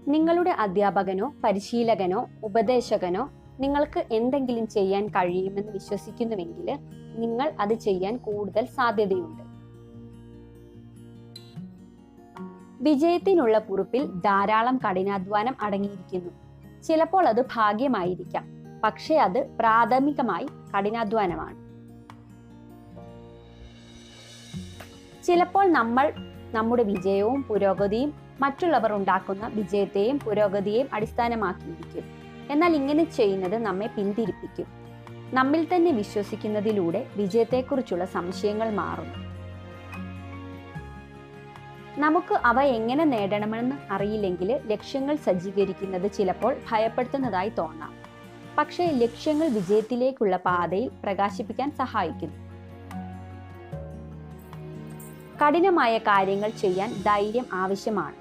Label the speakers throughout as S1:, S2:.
S1: നിങ്ങളുടെ അധ്യാപകനോ പരിശീലകനോ ഉപദേശകനോ നിങ്ങൾക്ക് എന്തെങ്കിലും ചെയ്യാൻ കഴിയുമെന്ന് വിശ്വസിക്കുന്നുവെങ്കിൽ നിങ്ങൾ അത് ചെയ്യാൻ കൂടുതൽ സാധ്യതയുണ്ട്. വിജയത്തിനുള്ള കുറിപ്പിൽ ധാരാളം കഠിനാധ്വാനം അടങ്ങിയിരിക്കുന്നു. ചിലപ്പോൾ അത് ഭാഗ്യമായിരിക്കാം, പക്ഷേ അത് പ്രാഥമികമായി കഠിനാധ്വാനമാണ്. ചിലപ്പോൾ നമ്മൾ നമ്മുടെ വിജയവും പുരോഗതിയും മറ്റുള്ളവർ ഉണ്ടാക്കുന്ന വിജയത്തെയും പുരോഗതിയെയും അടിസ്ഥാനമാക്കിയിരിക്കും. എന്നാൽ ഇങ്ങനെ ചെയ്യുന്നത് നമ്മെ പിന്തിരിപ്പിക്കും. നമ്മിൽ തന്നെ വിശ്വസിക്കുന്നതിലൂടെ വിജയത്തെക്കുറിച്ചുള്ള സംശയങ്ങൾ മാറുന്നു. നമുക്ക് അവ എങ്ങനെ നേടണമെന്ന് അറിയില്ലെങ്കിൽ ലക്ഷ്യങ്ങൾ സജ്ജീകരിക്കുന്നത് ചിലപ്പോൾ ഭയപ്പെടുത്തുന്നതായി തോന്നാം. പക്ഷേ ലക്ഷ്യങ്ങൾ വിജയത്തിലേക്കുള്ള പാതയിൽ പ്രകാശിപ്പിക്കാൻ സഹായിക്കുന്നു. കഠിനമായ കാര്യങ്ങൾ ചെയ്യാൻ ധൈര്യം ആവശ്യമാണ്.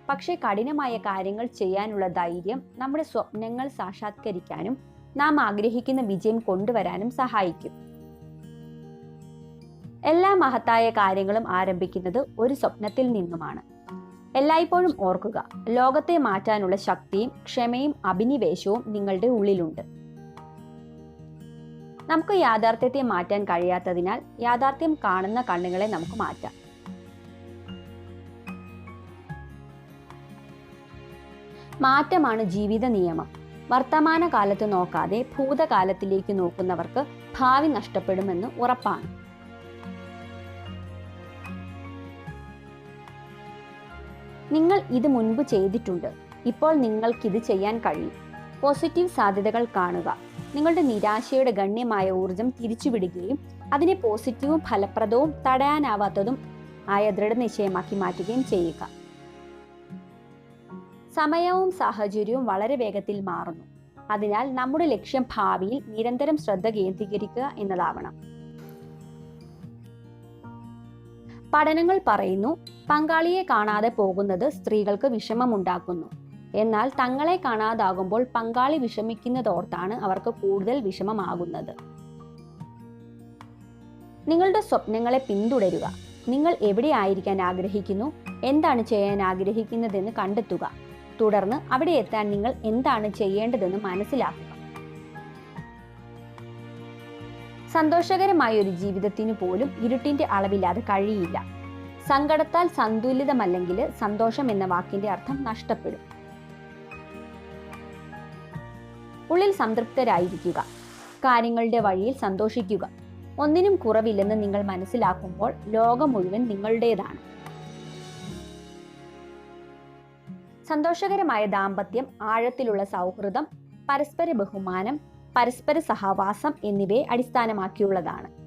S1: പക്ഷേ കഠിനമായ കാര്യങ്ങൾ ചെയ്യാനുള്ള ധൈര്യം നമ്മുടെ സ്വപ്നങ്ങൾ സാക്ഷാത്കരിക്കാനും നാം ആഗ്രഹിക്കുന്ന വിജയം കൊണ്ടുവരാനും സഹായിക്കും. എല്ലാ മഹത്തായ കാര്യങ്ങളും ആരംഭിക്കുന്നത് ഒരു സ്വപ്നത്തിൽ നിന്നുമാണ്. എല്ലായ്പ്പോഴും ഓർക്കുക, ലോകത്തെ മാറ്റാനുള്ള ശക്തിയും ക്ഷമയും അഭിനിവേശവും നിങ്ങളുടെ ഉള്ളിലുണ്ട്. നമുക്ക് യാഥാർത്ഥ്യത്തെ മാറ്റാൻ കഴിയാത്തതിനാൽ യാഥാർത്ഥ്യം കാണുന്ന കണ്ണുകളെ നമുക്ക് മാറ്റാം. മാറ്റമാണ് ജീവിത നിയമം. വർത്തമാന കാലത്ത് നോക്കാതെ ഭൂതകാലത്തിലേക്ക് നോക്കുന്നവർക്ക് ഭാവി നഷ്ടപ്പെടുമെന്ന് ഉറപ്പാണ്. നിങ്ങൾ ഇത് മുൻപ് ചെയ്തിട്ടുണ്ട്. ഇപ്പോൾ നിങ്ങൾക്കിത് ചെയ്യാൻ കഴിയും. പോസിറ്റീവ് സാധ്യതകൾ കാണുക. നിങ്ങളുടെ നിരാശയുടെ ഗണ്യമായ ഊർജം തിരിച്ചുവിടുകയും അതിനെ പോസിറ്റീവും ഫലപ്രദവും തടയാനാവാത്തതും ആയ ദൃഢനിശ്ചയമാക്കി മാറ്റുകയും ചെയ്യുക. സമയവും സാഹചര്യവും വളരെ വേഗത്തിൽ മാറുന്നു. അതിനാൽ നമ്മുടെ ലക്ഷ്യം ഭാവിയിൽ നിരന്തരം ശ്രദ്ധ കേന്ദ്രീകരിക്കുക എന്നതാവണം. പഠനങ്ങൾ പറയുന്നു, പങ്കാളിയെ കാണാതെ പോകുന്നത് സ്ത്രീകൾക്ക് വിഷമമുണ്ടാക്കുന്നു. എന്നാൽ തങ്ങളെ കാണാതാകുമ്പോൾ പങ്കാളി വിഷമിക്കുന്നതോർത്താണ് അവർക്ക് കൂടുതൽ വിഷമമാകുന്നത്. നിങ്ങളുടെ സ്വപ്നങ്ങളെ പിന്തുടരുക. നിങ്ങൾ എവിടെ ആയിരിക്കാൻ ആഗ്രഹിക്കുന്നു, എന്താണ് ചെയ്യാൻ ആഗ്രഹിക്കുന്നതെന്ന് കണ്ടെത്തുക. തുടർന്ന് അവിടെ എത്താൻ നിങ്ങൾ എന്താണ് ചെയ്യേണ്ടതെന്ന് മനസ്സിലാക്കുക. സന്തോഷകരമായ ഒരു ജീവിതത്തിന് പോലും ഇരുട്ടിന്റെ അളവില്ലാതെ കഴിയില്ല. സങ്കടത്താൽ സന്തുലിതമല്ലെങ്കിൽ സന്തോഷം എന്ന വാക്കിന്റെ അർത്ഥം നഷ്ടപ്പെടും. ഉള്ളിൽ സംതൃപ്തരായിരിക്കുക. കാര്യങ്ങളുടെ വഴിയിൽ സന്തോഷിക്കുക. ഒന്നിനും കുറവില്ലെന്ന് നിങ്ങൾ മനസ്സിലാക്കുമ്പോൾ ലോകം മുഴുവൻ നിങ്ങളുടേതാണ്. സന്തോഷകരമായ ദാമ്പത്യം, ആഴത്തിലുള്ള സൗഹൃദം, പരസ്പര ബഹുമാനം, പരസ്പര സഹവാസം എന്നിവയെ അടിസ്ഥാനമാക്കിയുള്ളതാണ്.